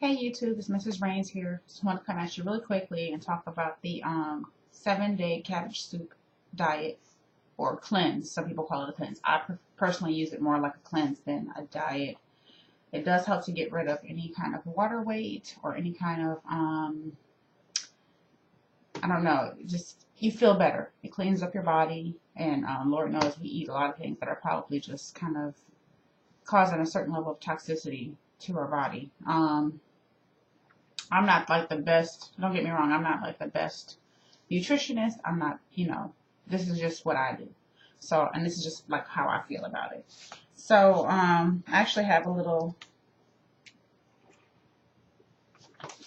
Hey YouTube, it's Mrs. Rains here. Just want to come at you really quickly and talk about the 7-day cabbage soup diet or cleanse. Some people call it a cleanse. I personally use it more like a cleanse than a diet. It does help to get rid of any kind of water weight or any kind of I don't know, just you feel better. It cleans up your body, and Lord knows we eat a lot of things that are probably just kind of causing a certain level of toxicity to our body. I'm not like the best, don't get me wrong, I'm not like the best nutritionist. I'm not, this is just what I do. So, and this is just like how I feel about it. So, I actually have a little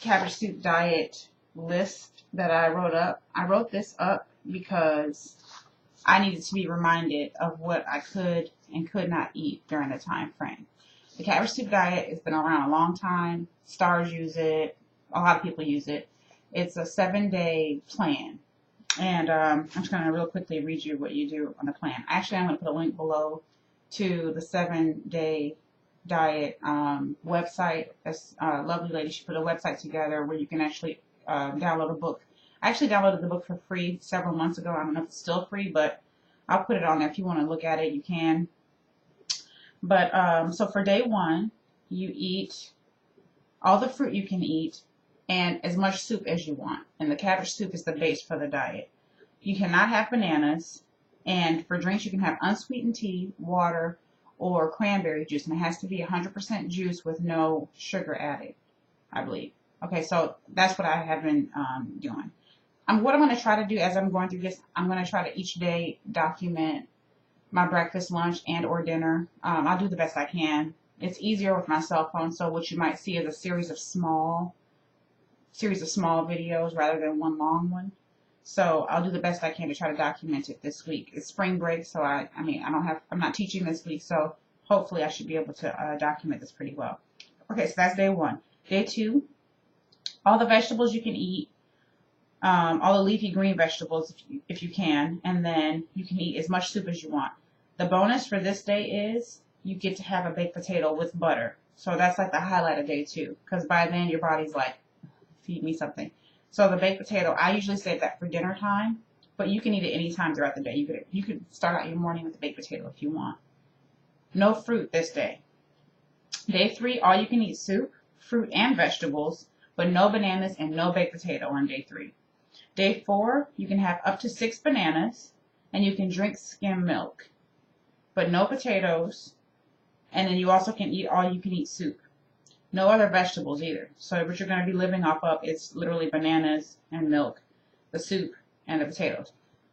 cabbage soup diet list that I wrote up. I wrote this up because I needed to be reminded of what I could and could not eat during the time frame. The cabbage soup diet has been around a long time. Stars use it. A lot of people use it. It's a 7-day plan. And I'm just going to real quickly read you what you do on the plan. Actually, I'm going to put a link below to the 7-day diet website. This lovely lady, she put a website together where you can actually download a book. I actually downloaded the book for free several months ago. I don't know if it's still free, but I'll put it on there. If you want to look at it, you can. But so for day 1, you eat all the fruit you can eat and as much soup as you want. And the cabbage soup is the base for the diet. You cannot have bananas. And for drinks, you can have unsweetened tea, water, or cranberry juice. And it has to be 100% juice with no sugar added, I believe. Okay, so that's what I have been doing. What I'm going to try to do as I'm going through this, I'm going to try to each day document my breakfast, lunch, and or dinner. I'll do the best I can. It's easier with my cell phone, so what you might see is a series of small videos rather than one long one. So I'll do the best I can to try to document it this week. It's spring break, so I'm not teaching this week, so hopefully I should be able to document this pretty well. Okay, so that's day 1. Day 2, all the vegetables you can eat, all the leafy green vegetables if you can, and then you can eat as much soup as you want. The bonus for this day is you get to have a baked potato with butter. So that's like the highlight of day 2, because by then your body's like, feed me something. So the baked potato, I usually save that for dinner time, but you can eat it any time throughout the day. You could start out your morning with the baked potato if you want. No fruit this day. Day 3, all you can eat soup, fruit, and vegetables, but no bananas and no baked potato on day 3. Day 4, you can have up to 6 bananas, and you can drink skim milk, but no potatoes, and then you also can eat all you can eat soup. No other vegetables either. So what you're going to be living off of is literally bananas and milk, the soup, and the potatoes.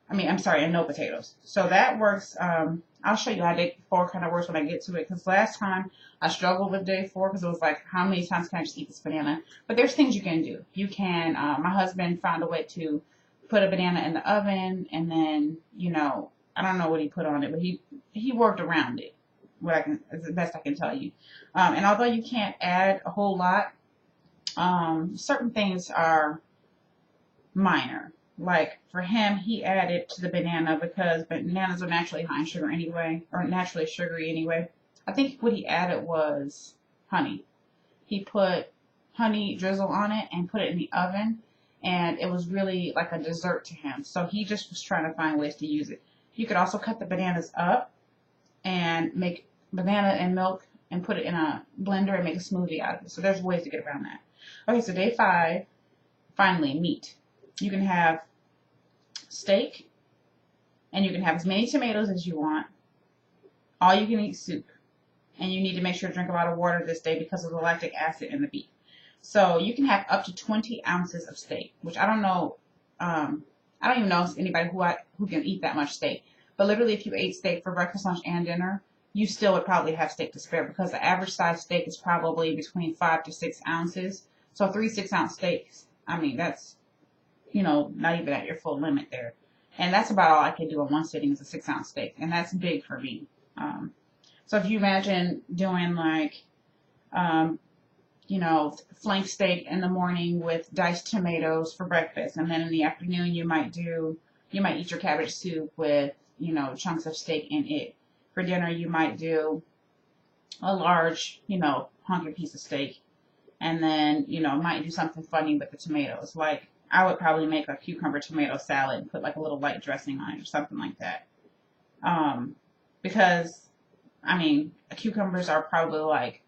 And no potatoes. So that works. I'll show you how day 4 kind of works when I get to it, because last time I struggled with day 4 because it was like, how many times can I just eat this banana? But there's things you can do. You can, my husband found a way to put a banana in the oven, and then, I don't know what he put on it, but he worked around it. It's the best I can tell you. And although you can't add a whole lot, certain things are minor. Like for him, he added to the banana because bananas are naturally high in sugar anyway, or naturally sugary anyway. I think what he added was honey. He put honey drizzle on it and put it in the oven, and it was really like a dessert to him. So he just was trying to find ways to use it. You could also cut the bananas up and make banana and milk and put it in a blender and make a smoothie out of it. So there's ways to get around that. Okay, so day 5, finally, meat. You can have steak, and you can have as many tomatoes as you want. All you can eat soup. And you need to make sure to drink a lot of water this day because of the lactic acid in the beef. So you can have up to 20 ounces of steak, which I don't know. I don't even know anybody who can eat that much steak. But literally, if you ate steak for breakfast, lunch, and dinner, you still would probably have steak to spare, because the average size steak is probably between 5 to 6 ounces. So 3 6-ounce steaks, that's, not even at your full limit there. And that's about all I can do in one sitting is a 6-ounce steak. And that's big for me. So if you imagine doing like, flank steak in the morning with diced tomatoes for breakfast. And then in the afternoon, you might eat your cabbage soup with, chunks of steak in it. For dinner, you might do a large, hunky piece of steak. And then, you know, might do something funny with the tomatoes. Like, I would probably make a cucumber tomato salad and put like a little light dressing on it or something like that. Because, I mean, cucumbers are probably like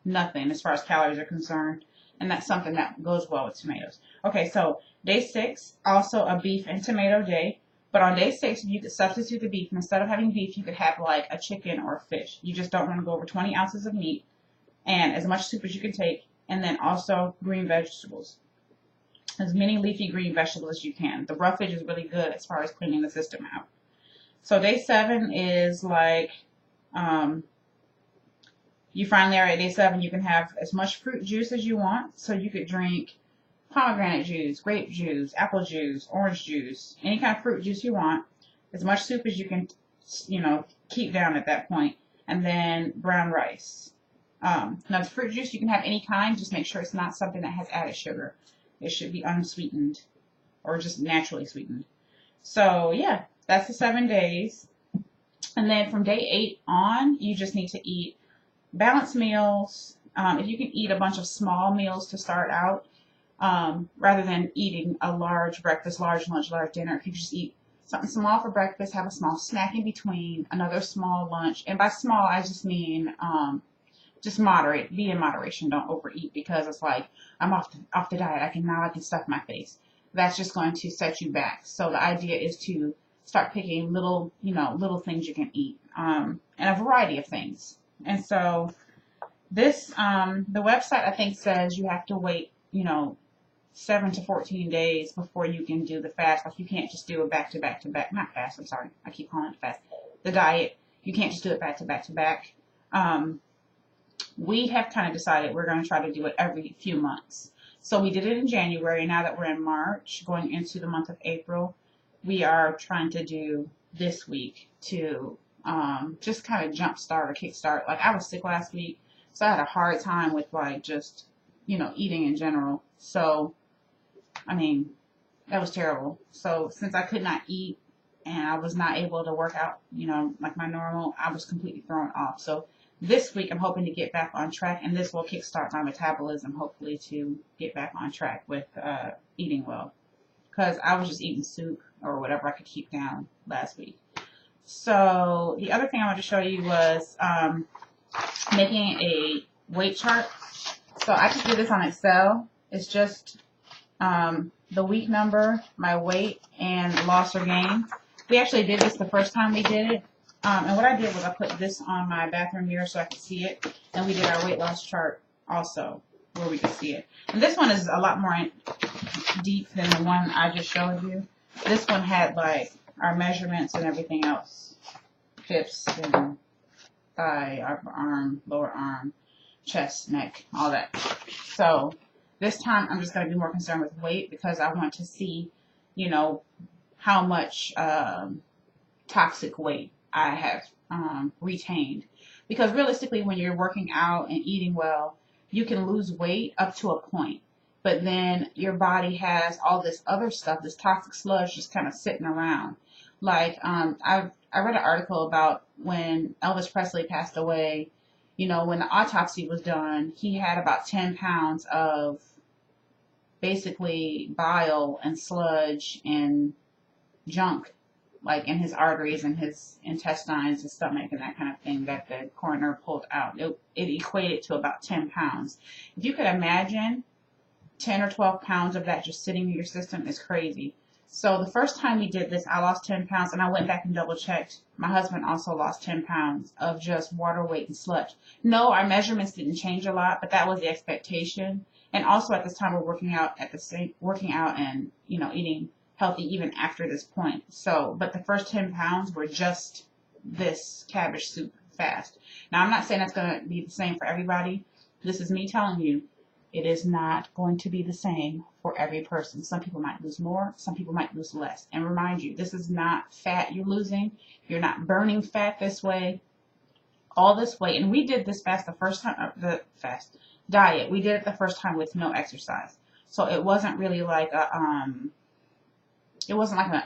nothing as far as calories are concerned. And that's something that goes well with tomatoes. Okay, so day 6, also a beef and tomato day. But on day 6, you could substitute the beef. And instead of having beef, you could have like a chicken or a fish. You just don't want to go over 20 ounces of meat and as much soup as you can take. And then also green vegetables. As many leafy green vegetables as you can. The roughage is really good as far as cleaning the system out. So day 7 is like, you finally are at day 7, you can have as much fruit juice as you want. So you could drink pomegranate juice, grape juice, apple juice, orange juice, any kind of fruit juice you want. As much soup as you can, you know, keep down at that point. And then brown rice. Now the fruit juice, you can have any kind, just make sure it's not something that has added sugar. It should be unsweetened or just naturally sweetened. So yeah, that's the 7 days. And then from day 8 on, you just need to eat balanced meals. If you can eat a bunch of small meals to start out, rather than eating a large breakfast, large lunch, large dinner, if you just eat something small for breakfast, have a small snack in between, another small lunch. And by small, I just mean just moderate. Be in moderation. Don't overeat because it's like I'm off the diet. I can stuff my face. That's just going to set you back. So the idea is to start picking little things you can eat, and a variety of things. And so this the website I think says you have to wait 7 to 14 days before you can do the fast. Like you can't just do it back to back to back. Not fast. I'm sorry. I keep calling it fast. The diet. You can't just do it back to back to back. We have kind of decided we're going to try to do it every few months. So we did it in January. Now that we're in March, going into the month of April, we are trying to do this week to just kind of jumpstart or kickstart. Like I was sick last week, so I had a hard time with like just, eating in general. So, I mean, that was terrible. So since I could not eat and I was not able to work out, like my normal, I was completely thrown off. So this week I'm hoping to get back on track, and this will kickstart my metabolism, hopefully, to get back on track with eating well. Because I was just eating soup or whatever I could keep down last week. So the other thing I wanted to show you was making a weight chart. So I just did this on Excel. It's just the week number, my weight, and loss or gain. We actually did this the first time we did it. And what I did was I put this on my bathroom mirror so I could see it. And we did our weight loss chart also where we could see it. And this one is a lot more deep than the one I just showed you. This one had like our measurements and everything else. Hips and thigh, upper arm, lower arm, chest, neck, all that. So this time I'm just going to be more concerned with weight because I want to see, how much toxic weight I have retained. Because realistically, when you're working out and eating well, you can lose weight up to a point. But then your body has all this other stuff, this toxic sludge just kind of sitting around. Like, I read an article about when Elvis Presley passed away, when the autopsy was done, he had about 10 pounds of basically bile and sludge and junk, like in his arteries and his intestines, his stomach, and that kind of thing that the coroner pulled out. It equated to about 10 pounds. If you could imagine 10 or 12 pounds of that just sitting in your system is crazy. So the first time we did this, I lost 10 pounds, and I went back and double checked. My husband also lost 10 pounds of just water weight and sludge. No, our measurements didn't change a lot, but that was the expectation. And also at this time, we're working out and, eating healthy even after this point. So, but the first 10 pounds were just this cabbage soup fast. Now, I'm not saying that's going to be the same for everybody. This is me telling you, it is not going to be the same for every person. Some people might lose more. Some people might lose less. And remind you, this is not fat you're losing. You're not burning fat this way. All this weight. And we did this fast the first time, the fast diet. We did it the first time with no exercise. So it wasn't really like a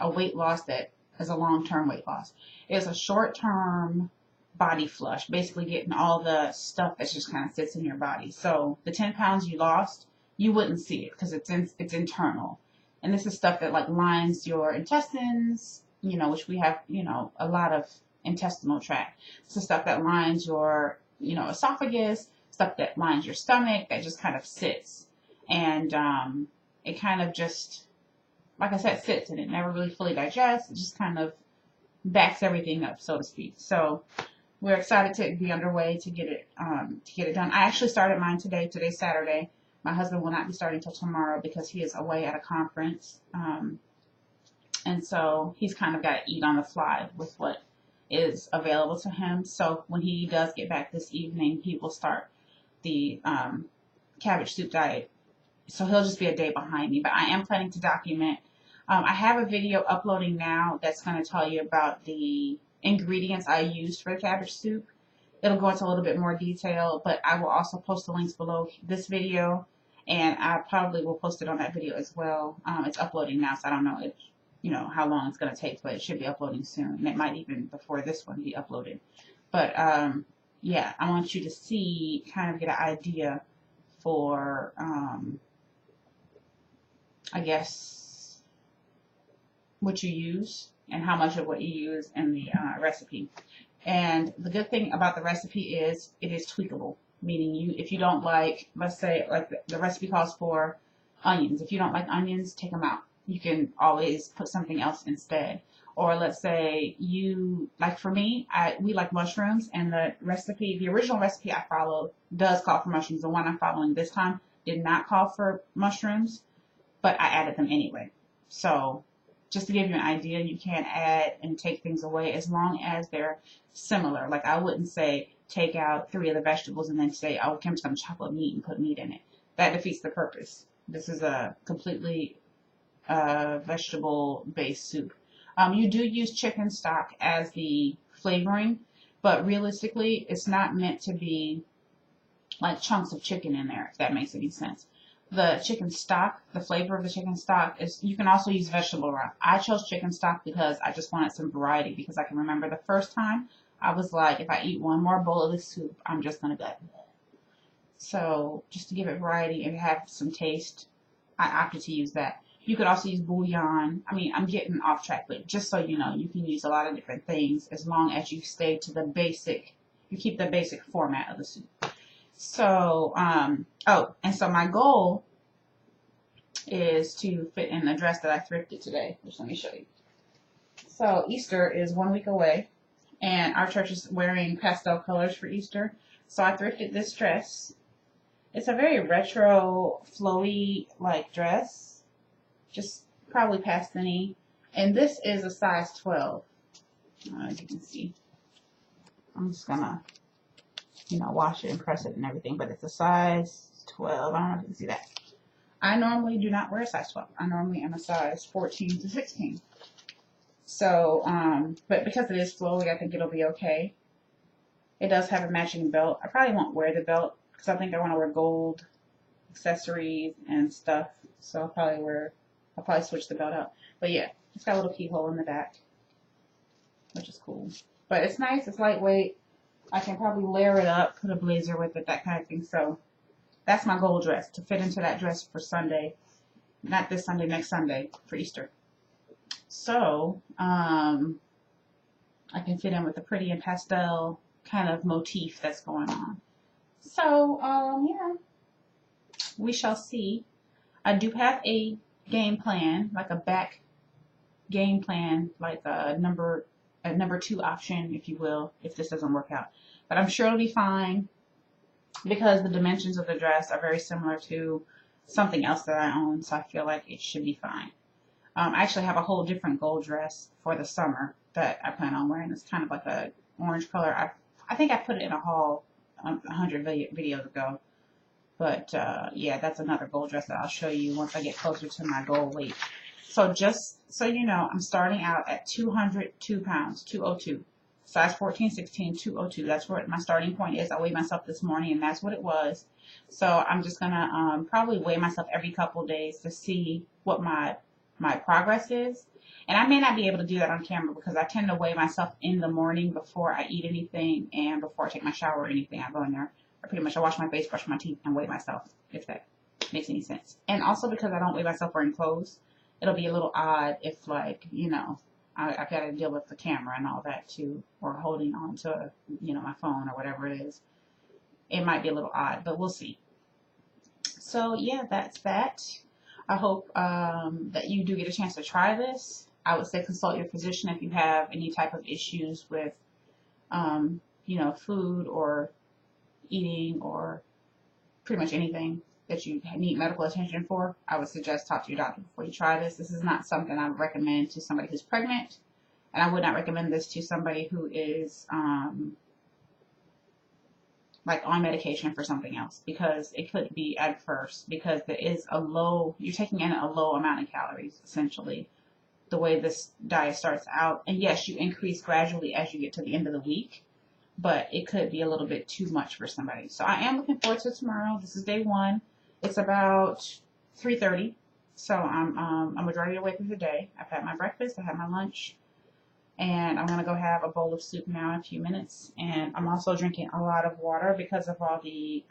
weight loss that is a long-term weight loss. It's a short-term body flush, basically getting all the stuff that just kind of sits in your body. So the 10 pounds you lost, you wouldn't see it because it's internal. And this is stuff that like lines your intestines, which we have, a lot of intestinal tract. It's the stuff that lines your, esophagus, stuff that lines your stomach, that just kind of sits. And it kind of just, like I said, sits, and it never really fully digests. It just kind of backs everything up, so to speak. So we're excited to be underway to get it done. I actually started mine today. Today's Saturday. My husband will not be starting until tomorrow because he is away at a conference. And so he's kind of got to eat on the fly with what is available to him. So when he does get back this evening, he will start the cabbage soup diet. So he'll just be a day behind me. But I am planning to document. I have a video uploading now that's going to tell you about the ingredients I used for the cabbage soup. It'll go into a little bit more detail, but I will also post the links below this video, and I probably will post it on that video as well. It's uploading now, so I don't know if, how long it's going to take, but it should be uploading soon. And it might even, before this one, be uploaded. But, yeah, I want you to see, kind of get an idea for, I guess, what you use and how much of what you use in the recipe. And the good thing about the recipe is it is tweakable, meaning if you don't like, let's say, like the recipe calls for onions. If you don't like onions, take them out. You can always put something else instead. Or let's say for me, we like mushrooms, and the original recipe I followed does call for mushrooms. The one I'm following this time did not call for mushrooms, but I added them anyway. So just to give you an idea, you can add and take things away as long as they're similar. Like I wouldn't say take out 3 of the vegetables and then say, oh, I'm just going to chop meat and put meat in it. That defeats the purpose. This is a completely vegetable-based soup. You do use chicken stock as the flavoring, but realistically, it's not meant to be like chunks of chicken in there, if that makes any sense. The chicken stock, the flavor of the chicken stock is, you can also use vegetable broth. I chose chicken stock because I just wanted some variety, because I can remember the first time I was like, if I eat one more bowl of this soup, I'm just going to gut. So just to give it variety and have some taste, I opted to use that. You could also use bouillon. I mean, I'm getting off track, but just so you know, you can use a lot of different things as long as you stay to the basic, you keep the basic format of the soup. So, and so my goal is to fit in the dress that I thrifted today, which let me show you. So Easter is 1 week away, and our church is wearing pastel colors for Easter. So I thrifted this dress. It's a very retro, flowy like dress, just probably pastely. And this is a size 12. As you can see, I'm just gonna, wash it and press it and everything, but it's a size 12. I don't know if you can see that. I normally do not wear a size 12. I normally am a size 14 to 16. So, but because it is flowy, I think it'll be okay. It does have a matching belt. I probably won't wear the belt because I think I want to wear gold accessories and stuff. So I'll probably switch the belt out. But yeah, it's got a little keyhole in the back, which is cool. But it's nice. It's lightweight. I can probably layer it up, put a blazer with it, that kind of thing. So that's my goal dress, to fit into that dress for Sunday. Not this Sunday, next Sunday for Easter. So I can fit in with the pretty and pastel kind of motif that's going on. So yeah, we shall see. I do have a game plan, like a back game plan, like a number 2 option, if you will, if this doesn't work out. But I'm sure it'll be fine because the dimensions of the dress are very similar to something else that I own, so I feel like it should be fine. I actually have a whole different gold dress for the summer that I plan on wearing. It's kind of like a orange color. I think I put it in a haul 100 videos ago. But yeah, that's another gold dress that I'll show you once I get closer to my goal weight. So just so you know, I'm starting out at 202 pounds, 202. Size 14, 16, 202. That's what my starting point is. I weighed myself this morning, and that's what it was. So I'm just going to probably weigh myself every couple days to see what my my progress is. And I may not be able to do that on camera because I tend to weigh myself in the morning before I eat anything and before I take my shower or anything. I go in there. I wash my face, brush my teeth, and weigh myself, if that makes any sense. And also because I don't weigh myself wearing clothes, it'll be a little odd if, like, you know, I've got to deal with the camera and all that too, or holding on to, you know, my phone or whatever it is. It might be a little odd, but we'll see. So yeah, that's that. I hope that you do get a chance to try this. I would say consult your physician if you have any type of issues with, you know, food or eating or pretty much anything that you need medical attention for. I would suggest talk to your doctor before you try this. This is not something I would recommend to somebody who's pregnant, and I would not recommend this to somebody who is like on medication for something else, because it could be adverse, because there is you're taking in a low amount of calories essentially the way this diet starts out. And yes, you increase gradually as you get to the end of the week, but it could be a little bit too much for somebody. So I am looking forward to tomorrow. This is day 1. It's about 3:30, so I'm a majority of the way through the day. I've had my breakfast, I had my lunch, and I'm going to go have a bowl of soup now in a few minutes. And I'm also drinking a lot of water because of all the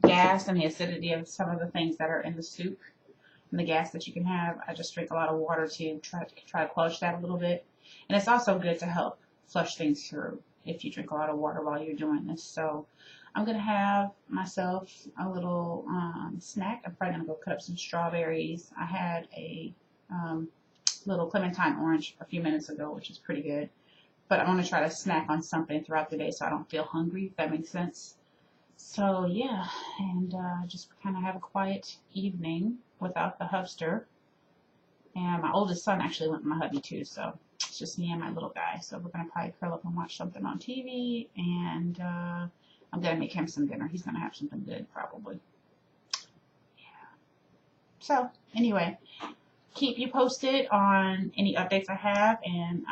gas and the acidity of some of the things that are in the soup and the gas that you can have. I just drink a lot of water to try to quench that a little bit. And it's also good to help flush things through if you drink a lot of water while you're doing this. So I'm going to have myself a little snack. I'm probably going to go cut up some strawberries. I had a little clementine orange a few minutes ago, which is pretty good. But I want to try to snack on something throughout the day so I don't feel hungry, if that makes sense. So yeah, and just kind of have a quiet evening without the hubster. And my oldest son actually went with my hubby too, so it's just me and my little guy. So we're going to probably curl up and watch something on TV, and I'm going to make him some dinner. He's going to have something good, probably. Yeah. So anyway, keep you posted on any updates I have, and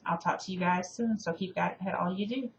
I'll talk to you guys soon. So keep that all you do.